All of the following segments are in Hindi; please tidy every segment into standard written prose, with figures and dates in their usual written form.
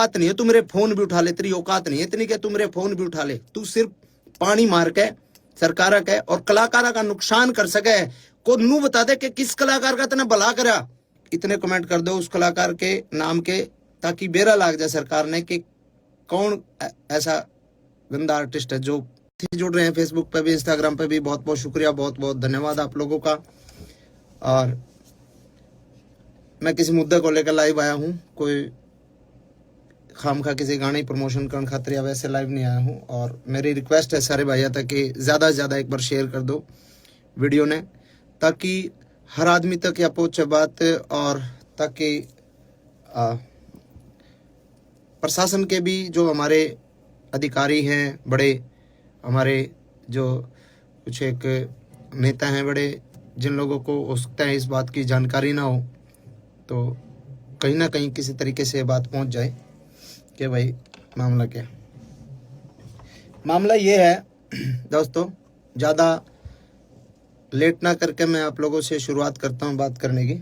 औकात नहीं है तू मेरे फोन भी उठा ले, तेरी औकात नहीं है इतनी कि तू मेरे फोन भी उठा ले। तू सिर्फ पानी मार के सरकार के और कलाकारा का नुकसान कर सके को नू बता दे कि किस कलाकार का तेने भला करा। इतने कमेंट कर दो उस कलाकार के नाम के, ताकि बेरा लाग जाए सरकार ने कि कौन ऐसा गंदा आर्टिस्ट है। जो जुड़ रहे हैं फेसबुक पे भी इंस्टाग्राम पे भी बहुत बहुत शुक्रिया, बहुत बहुत धन्यवाद आप लोगों का। और मैं किसी मुद्दे को लेकर लाइव आया हूँ, कोई खामखा किसी गाने प्रमोशन करने खातिर या वैसे लाइव नहीं आया हूँ। और मेरी रिक्वेस्ट है सारे भाइयों तक कि ज़्यादा से ज़्यादा एक बार शेयर कर दो वीडियो ने, ताकि हर आदमी तक या पहुँचे बात, और ताकि प्रशासन के भी जो हमारे अधिकारी हैं बड़े, हमारे जो कुछ एक नेता हैं बड़े, जिन लोगों को हो सकता है इस बात की जानकारी ना हो, तो कहीं ना कहीं किसी तरीके से बात पहुंच जाए कि भाई मामला क्या। मामला ये है दोस्तों, ज़्यादा लेट ना करके मैं आप लोगों से शुरुआत करता हूं बात करने की।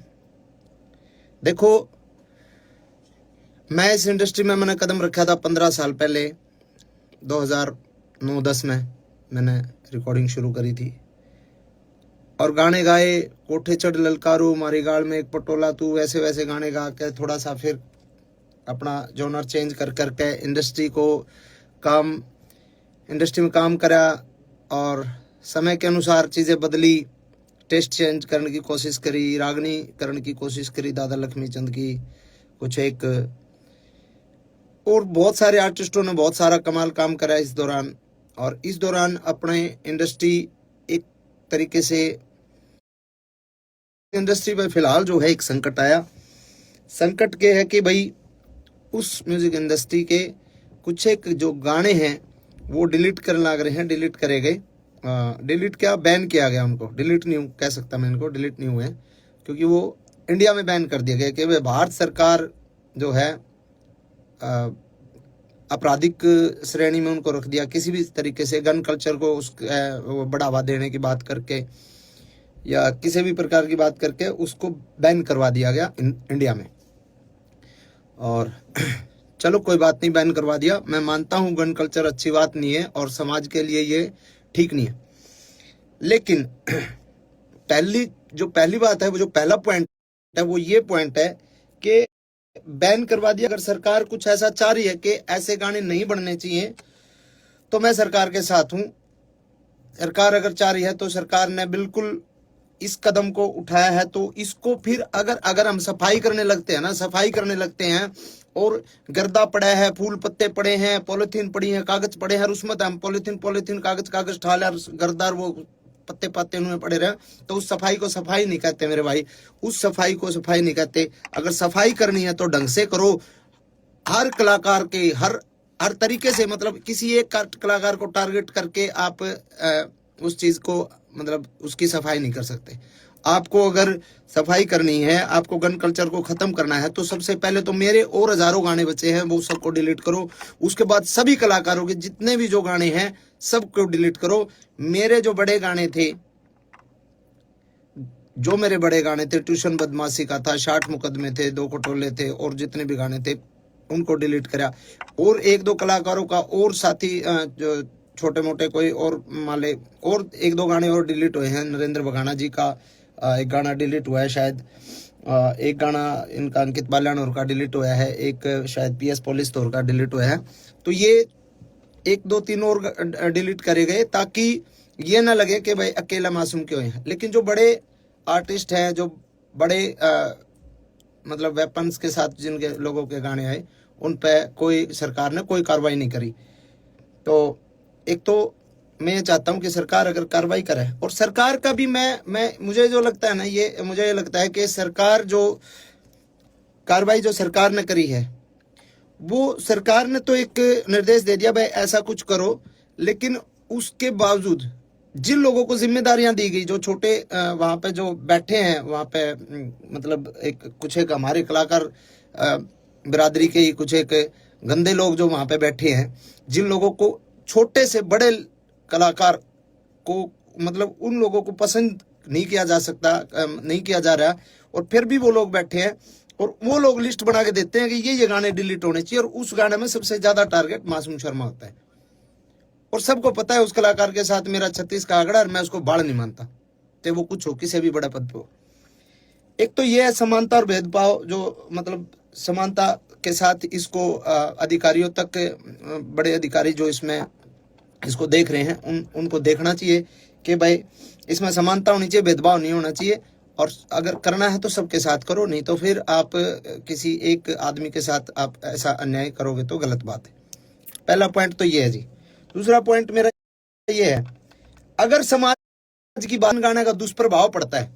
देखो, मैं इस इंडस्ट्री में मैंने कदम रखा था 15 साल पहले, 2009-10 में मैंने रिकॉर्डिंग शुरू करी थी और गाने गाए, कोठे चढ़ ललकारू मारी गाल में एक पटोला तू, वैसे वैसे गाने गा के थोड़ा सा फिर अपना जॉनर चेंज कर करके इंडस्ट्री में काम करा और समय के अनुसार चीज़ें बदली, टेस्ट चेंज करने की कोशिश करी, रागनी करने की कोशिश करी दादा लक्ष्मी चंद की, कुछ एक और बहुत सारे आर्टिस्टों ने बहुत सारा कमाल काम करा इस दौरान। और इस दौरान अपने इंडस्ट्री एक तरीके से इंडस्ट्री में फिलहाल जो है एक संकट आया। संकट के है कि भाई उस म्यूजिक इंडस्ट्री के कुछ एक जो गाने हैं वो डिलीट करने लग रहे हैं, डिलीट करे गए, डिलीट क्या बैन किया गया उनको, डिलीट नहीं कह सकता मैं इनको, डिलीट नहीं हुए क्योंकि वो इंडिया में बैन कर दिया गया कि भाई भारत सरकार जो है आपराधिक श्रेणी में उनको रख दिया। किसी भी तरीके से गन कल्चर को उसको बढ़ावा देने की बात करके या किसी भी प्रकार की बात करके उसको बैन करवा दिया गया इंडिया में। और चलो कोई बात नहीं, बैन करवा दिया, मैं मानता हूँ गन कल्चर अच्छी बात नहीं है और समाज के लिए ये ठीक नहीं है। लेकिन पहली बात है, वो जो पहला पॉइंट है वो ये पॉइंट है कि बैन करवा दिया। अगर सरकार कुछ ऐसा चाह रही है कि ऐसे गाने नहीं बनने चाहिए तो मैं सरकार के साथ हूं। सरकार अगर चाह रही है तो सरकार ने बिल्कुल इस कदम को उठाया है, तो इसको फिर अगर हम सफाई करने लगते हैं ना, सफाई करने लगते हैं और गर्दा पड़ा है, फूल पत्ते पड़े हैं, पॉलिथीन पड़ी है, कागज पड़े हैं, उसमें हम पॉलिथीन कागज ठाल गर्दार वो पत्ते पत्ते उनमें पड़े रहे, तो उस सफाई को सफाई नहीं कहते मेरे भाई, उस सफाई को सफाई नहीं कहते। अगर सफाई करनी है तो ढंग से करो, हर कलाकार के हर तरीके से, मतलब किसी एक कलाकार को टारगेट करके आप उस चीज को मतलब उसकी सफाई नहीं कर सकते। आपको अगर सफाई करनी है, आपको गन कल्चर को खत्म करना है, तो सबसे पहले तो मेरे और हजारों गाने बचे हैं वो सबको डिलीट करो। उसके बाद सभी कलाकारों के जितने भी जो गाने हैं सबको डिलीट करो। मेरे जो बड़े गाने थे, ट्यूशन बदमाशी का था, 60 मुकदमे थे, 2 कटोले थे, और जितने भी गाने थे उनको डिलीट करा। और 1-2 कलाकारों का और साथी जो छोटे मोटे कोई और माले और 1-2 गाने और डिलीट हुए हैं। नरेंद्र बघाना जी का एक गाना डिलीट हुआ है शायद, एक गाना इनका अंकित बाल्यानोर का डिलीट हुआ है, एक शायद PS पुलिस तौर का डिलीट हुआ है। तो ये 1-2-3 और डिलीट करे गए ताकि ये ना लगे कि भाई अकेला मासूम क्यों है। लेकिन जो बड़े आर्टिस्ट हैं, जो बड़े मतलब वेपन्स के साथ जिनके लोगों के गाने आए, उन पे कोई सरकार ने कोई कार्रवाई नहीं करी। तो एक तो मैं चाहता हूं कि सरकार अगर कार्रवाई करे, और सरकार का भी मुझे जो लगता है ना, ये मुझे ये लगता है कि सरकार जो कार्रवाई जो सरकार ने करी है, वो सरकार ने तो एक निर्देश दे दिया भाई ऐसा कुछ करो, लेकिन उसके बावजूद जिन लोगों को जिम्मेदारियां दी गई, जो छोटे वहां पे जो बैठे हैं वहां पे, मतलब कुछ एक हमारे कलाकार बिरादरी के ही कुछ एक गंदे लोग जो वहां पे बैठे हैं, जिन लोगों को, छोटे से बड़े कलाकार को, मतलब उन लोगों को पसंद नहीं किया जा सकता, नहीं किया जा रहा, और फिर भी वो लोग बैठे हैं और वो लोग लिस्ट बना के देते हैं कि ये गाने डिलीट होने चाहिए, और उस गाने में सबसे ज्यादा टारगेट मासूम शर्मा होता है। और सबको पता है उस कलाकार के साथ मेरा 36 का आंकड़ा, और मैं उसको बाढ़ नहीं मानता, चाहे वो कुछ हो, किसी भी बड़े पद पे हो। एक तो ये है समानता और भेदभाव, जो मतलब समानता के साथ इसको अधिकारियों तक, बड़े अधिकारी जो इसमें इसको देख रहे हैं उनको देखना चाहिए कि भाई इसमें समानता होनी चाहिए, भेदभाव नहीं होना चाहिए। और अगर करना है तो सबके साथ करो, नहीं तो फिर आप किसी एक आदमी के साथ आप ऐसा अन्याय करोगे तो गलत बात है। पहला पॉइंट तो ये है जी। दूसरा पॉइंट मेरा ये है, अगर समाज की बात गाने का दुष्प्रभाव पड़ता है,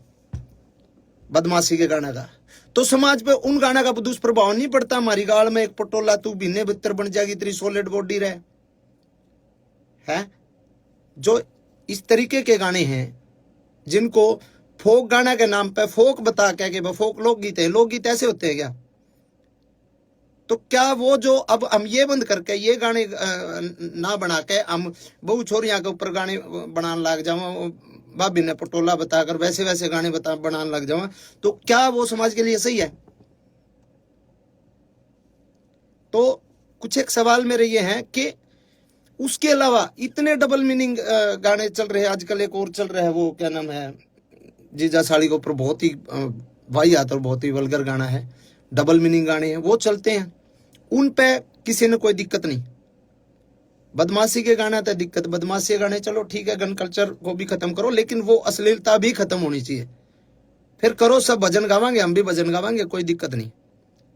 बदमाशी के गाने का, तो समाज पे उन गाना का दुष्प्रभाव नहीं पड़ता। हमारी गाल में एक पटोला, तू बिन्ने बितर बन जाएगी, तेरी सॉलिड बॉडी रहे है। जो इस तरीके के गाने हैं जिनको फोक गाना के नाम पे फोक बता के फोक लोकगीत है, लोकगीत ऐसे होते हैं क्या? तो क्या वो जो अब हम ये बंद करके ये गाने ना बना के हम बहु छोरियां के ऊपर गाने बनाने लग जाओ, भाभी ने पटोला बताकर वैसे वैसे गाने बनाने लग जाओ, तो क्या वो समाज के लिए सही है? तो कुछ एक सवाल मेरे ये हैं कि उसके अलावा इतने डबल मीनिंग गाने चल रहे हैं आजकल। एक और चल रहा है, वो क्या नाम है, जीजा साड़ी के ऊपर बहुत ही वाहियात और बहुत ही वल्गर गाना है, डबल मीनिंग गाने हैं, वो चलते हैं, उन पे किसी ने कोई दिक्कत नहीं। बदमाशी के गाने तो दिक्कत, बदमाशी के गाने चलो ठीक है, गन कल्चर को भी खत्म करो, लेकिन वो अश्लीलता भी खत्म होनी चाहिए। फिर करो, सब भजन गावांगे, हम भी भजन गावांगे, कोई दिक्कत नहीं,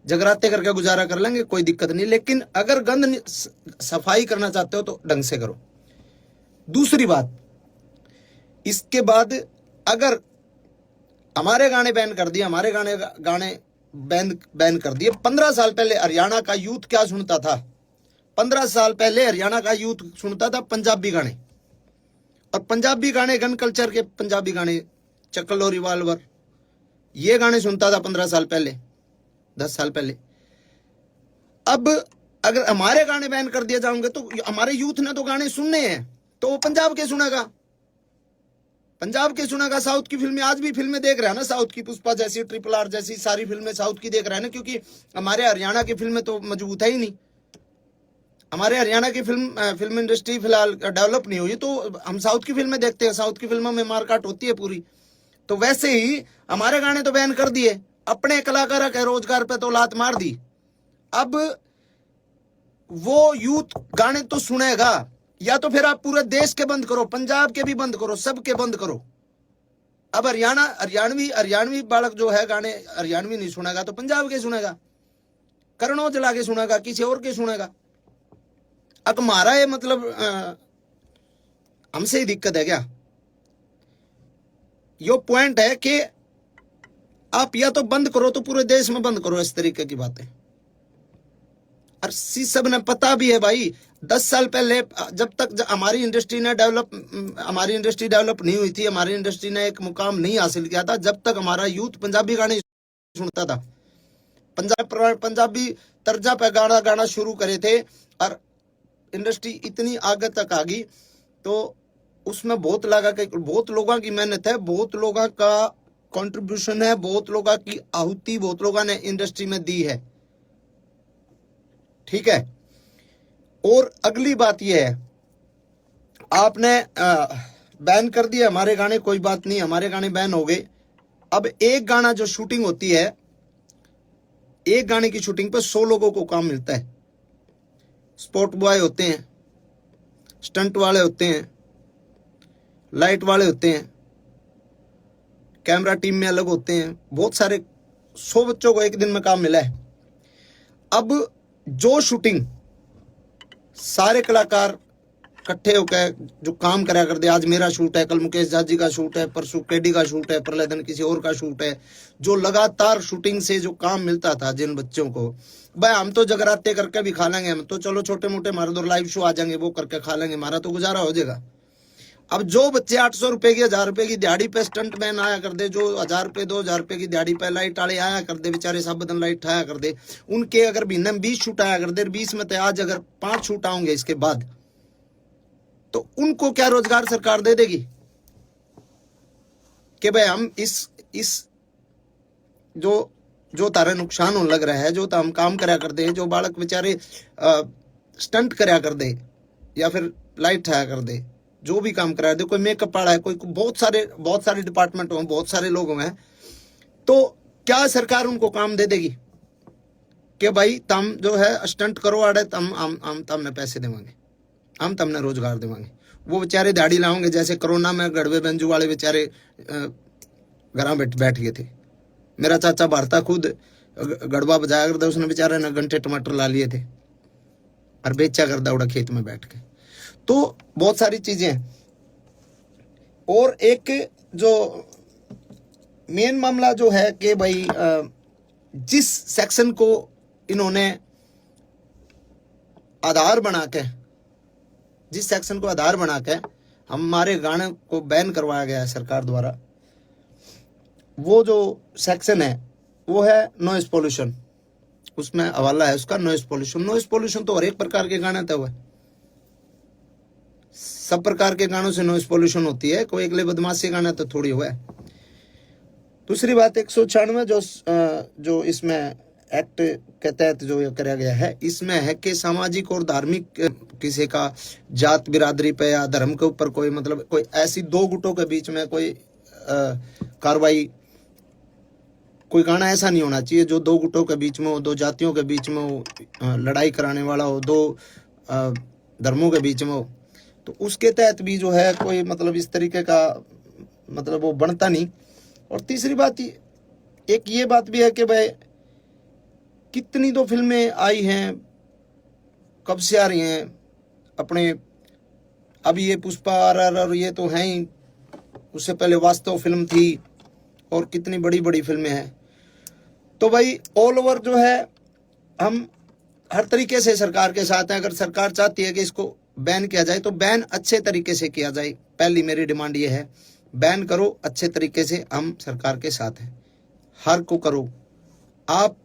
जगराते करके गुजारा कर लेंगे, कोई दिक्कत नहीं। लेकिन अगर गंद सफाई करना चाहते हो तो ढंग से करो। दूसरी बात, इसके बाद अगर हमारे गाने बैन कर दिए, हमारे गाने बैन कर दिए, 15 साल पहले हरियाणा का यूथ क्या सुनता था? 15 साल पहले हरियाणा का यूथ सुनता था पंजाबी गाने, और पंजाबी गाने गन कल्चर के पंजाबी गाने, चक्कर लो रिवाल्वर, ये गाने सुनता था 15 साल पहले, 10 साल पहले। अब अगर हमारे गाने बैन कर दिए जाएंगे तो हमारे यूथ ने तो गाने सुनने हैं, तो वो पंजाब के सुनेगा, पंजाब के सुनेगा। साउथ की फिल्में, आज भी फिल्में देख रहा है ना, साउथ की पुष्पा जैसी, ट्रिपल आर जैसी सारी फिल्में साउथ की देख रहा है ना, क्योंकि हमारे हरियाणा की फिल्में तो मजबूत है ही नहीं। हमारे हरियाणा की फिल्म इंडस्ट्री फिलहाल डेवलप नहीं हुई, तो हम साउथ की फिल्में देखते हैं, साउथ की फिल्मों में मारकाट होती है पूरी। तो वैसे ही हमारे गाने तो बैन कर दिए, अपने कलाकारों के रोजगार पे तो लात मार दी। अब वो यूथ गाने तो सुनेगा, या तो फिर आप पूरे देश के बंद करो, पंजाब के भी बंद करो, सबके बंद करो। अब हरियाणवी बालक जो है गाने हरियाणवी नहीं सुनेगा तो पंजाब के सुनेगा, करण औजला के सुनेगा, किसी और के सुनेगा। अब हमारा ये मतलब हमसे ही दिक्कत है क्या? यो पॉइंट है कि आप या तो बंद करो तो पूरे देश में बंद करो, इस तरीके की बातें। और सब ने पता भी है भाई, 10 साल पहले जब तक हमारी इंडस्ट्री डेवलप नहीं हुई थी, हमारी इंडस्ट्री ने एक मुकाम नहीं हासिल किया था, जब तक हमारा यूथ पंजाबी गाने सुनता था, पंजाबी तर्जा पे गाना शुरू करे थे, और इंडस्ट्री इतनी आगे तक आ गई, तो उसमें बहुत लोगों की मेहनत है, बहुत लोगों का कंट्रीब्यूशन है, बहुत लोगों की आहुति बहुत लोगों ने इंडस्ट्री में दी है, ठीक है। और अगली बात यह है, आपने बैन कर दिया हमारे गाने, कोई बात नहीं, हमारे गाने बैन हो गए। अब एक गाना जो शूटिंग होती है, एक गाने की शूटिंग पे 100 लोगों को काम मिलता है। स्पॉट बॉय होते हैं, स्टंट वाले होते हैं, लाइट वाले होते हैं, कैमरा टीम में अलग होते हैं, बहुत सारे 100 बच्चों को एक दिन में काम मिला है। अब जो शूटिंग सारे कलाकार इकट्ठे होकर जो काम करा करते, आज मेरा शूट है, कल मुकेश जाजी का शूट है, परसों केडी का शूट है, प्रलयदन किसी और का शूट है, जो लगातार शूटिंग से जो काम मिलता था जिन बच्चों को, भाई हम तो जगराते करके भी खा लेंगे, हम तो चलो छोटे मोटे मार दो लाइव शो आ जाएंगे, वो करके खा लेंगे, हमारा तो गुजारा हो जाएगा। अब जो बच्चे 800 रुपए की 1000 रुपए की दिहाड़ी पे स्टंट मैन आया कर दे, जो 1000 रुपए 2000 रुपए की दिहाड़ी पे लाइट वाले आया कर दे, बेचारे सब बदन लाइट आया कर दे, उनके अगर महीने में 20 शूट आया कर दे, 20 में तो आज अगर 5 शूट आएंगे इसके बाद, तो उनको क्या रोजगार सरकार दे देगी कि भाई हम इस जो जो तारे नुकसान होने लग रहा है, जो हम काम करया कर दे, जो बालक बेचारे स्टंट करया कर दे या फिर लाइट ठाया कर दे, जो भी काम करा दे, कोई मेकअप वाला है, कोई बहुत सारे डिपार्टमेंट हो, बहुत सारे लोग हैं, तो क्या सरकार उनको काम दे देगी कि भाई तुम जो है स्टंट करो आड़े, हम तमने पैसे देवांगे, हम तमने रोजगार देवांगे। वो बेचारे दाढ़ी लाओगे, जैसे कोरोना में गड़वे बेंजू वाले बेचारे घर बैठ गए थे। मेरा चाचा भारता खुद गड़बा बजाया करता, उसने बेचारे ने घंटे टमाटर ला लिए थे और बेचा करता उड़ा खेत में बैठ के। तो बहुत सारी चीजें हैं। और एक जो मेन मामला जो है कि भाई जिस सेक्शन को इन्होंने आधार बना के, जिस सेक्शन को आधार बना के हमारे गाने को बैन करवाया गया है सरकार द्वारा, वो जो सेक्शन है वो है नॉइस पोल्यूशन। उसमें हवाला है उसका नॉइस पोल्यूशन। नॉइस पोल्यूशन तो हर एक प्रकार के गाने तो है, सब प्रकार के गानों से नॉइस पोल्यूशन होती है, कोई अगले बदमाशी गाना तो थोड़ी हुआ है। दूसरी बात 196 जो इसमें एक्ट के तहत जो ये कराया गया है, इसमें है कि सामाजिक और धार्मिक किसी का जात बिरादरी पे या धर्म के ऊपर कोई मतलब कोई ऐसी दो गुटों के बीच में कोई कार्रवाई, कोई गाना ऐसा नहीं होना चाहिए जो दो गुटों के बीच में हो, दो जातियों के बीच में हो, लड़ाई कराने वाला हो, दो धर्मों के बीच में हो। तो उसके तहत भी जो है कोई मतलब इस तरीके का मतलब वो बनता नहीं। और तीसरी बात एक ये बात भी है कि भाई कितनी तो फिल्में आई हैं, कब से आ रही हैं अपने, अभी ये पुष्पा RRR ये तो है ही, उससे पहले वास्तव फिल्म थी और कितनी बड़ी बड़ी फिल्में हैं। तो भाई ऑल ओवर जो है हम हर तरीके से सरकार के साथ हैं। अगर सरकार चाहती है कि इसको बैन किया जाए तो बैन अच्छे तरीके से किया जाए। पहली मेरी डिमांड ये है, बैन करो अच्छे तरीके से, हम सरकार के साथ हैं। हर को करो, आप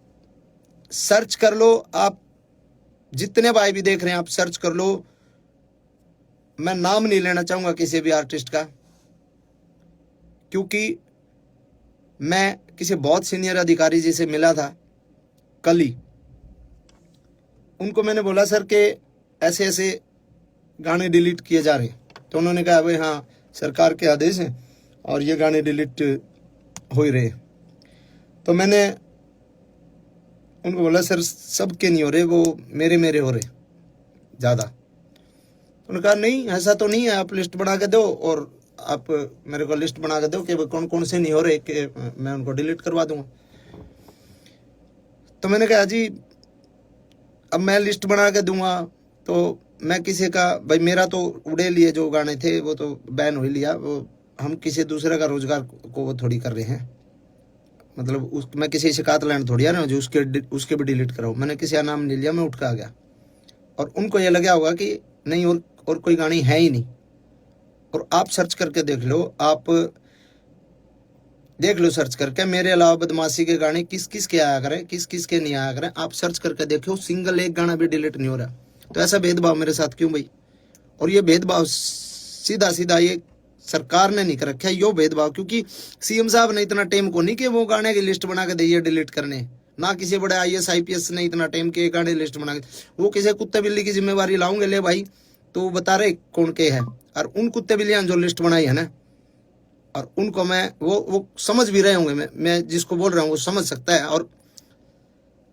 सर्च कर लो, आप जितने भाई भी देख रहे हैं आप सर्च कर लो। मैं नाम नहीं लेना चाहूंगा किसी भी आर्टिस्ट का, क्योंकि मैं किसी बहुत सीनियर अधिकारी जी से मिला था कल ही। उनको मैंने बोला सर के ऐसे ऐसे गाने डिलीट किए जा रहे हैं, तो उन्होंने कहा भाई हाँ सरकार के आदेश हैं और ये गाने डिलीट हो ही रहे। तो मैंने उनको बोला सर सबके नहीं हो रहे, वो मेरे हो रहे ज़्यादा। उन्होंने कहा नहीं ऐसा तो नहीं है, आप लिस्ट बना के दो और आप मेरे को लिस्ट बना के दो कि कौन कौन से नहीं हो रहे, कि मैं उनको डिलीट करवा दूंगा। तो मैंने कहा जी अब मैं लिस्ट बना के दूंगा तो मैं किसी का भाई, मेरा तो उड़े लिए जो गाने थे वो तो बैन हो ही लिया, वो हम किसी दूसरे का रोजगार को वो थोड़ी कर रहे हैं। मतलब मैं किसी शिकायत लाइन थोड़ी आ रहा हूँ जो उसके भी डिलीट कराऊँ। मैंने किसी का नाम नहीं लिया, मैं उठ के आ गया। और उनको ये लगा होगा कि नहीं और कोई गाने है ही नहीं। और आप सर्च करके देख लो, आप देख लो सर्च करके, मेरे अलावा बदमाशी के गाने किस किस के आया करें, किस किस के नहीं आया करें, आप सर्च करके देखो, सिंगल एक गाना भी डिलीट नहीं हो रहा। तो ऐसा भेदभाव मेरे साथ क्यों भाई? और ये भेदभाव सीधा सीधा ये सरकार ने नहीं कर रखा है, यो भेदभाव, क्योंकि CM साहब ने इतना टाइम को नहीं कि वो गाने की लिस्ट बना के दे डिलीट करने, ना किसी बड़े IAS IPS ने इतना टाइम के गाने लिस्ट बना के, वो किसी कुत्ते बिल्ली की जिम्मेवारी लाऊंगे ले भाई, तो बता रहे कौन के है। और उन कुत्ते बिल्लियां जो लिस्ट बनाई है ना, और उनको मैं वो समझ भी रहे होंगे, मैं जिसको बोल रहा हूँ वो समझ सकता है। और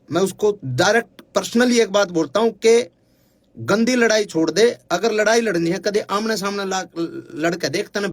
मैं उसको डायरेक्ट पर्सनली एक बात बोलता हूँ कि गंदी लड़ाई छोड़ दे। अगर लड़ाई लड़नी है कदे आमने सामने लड़के देखते ना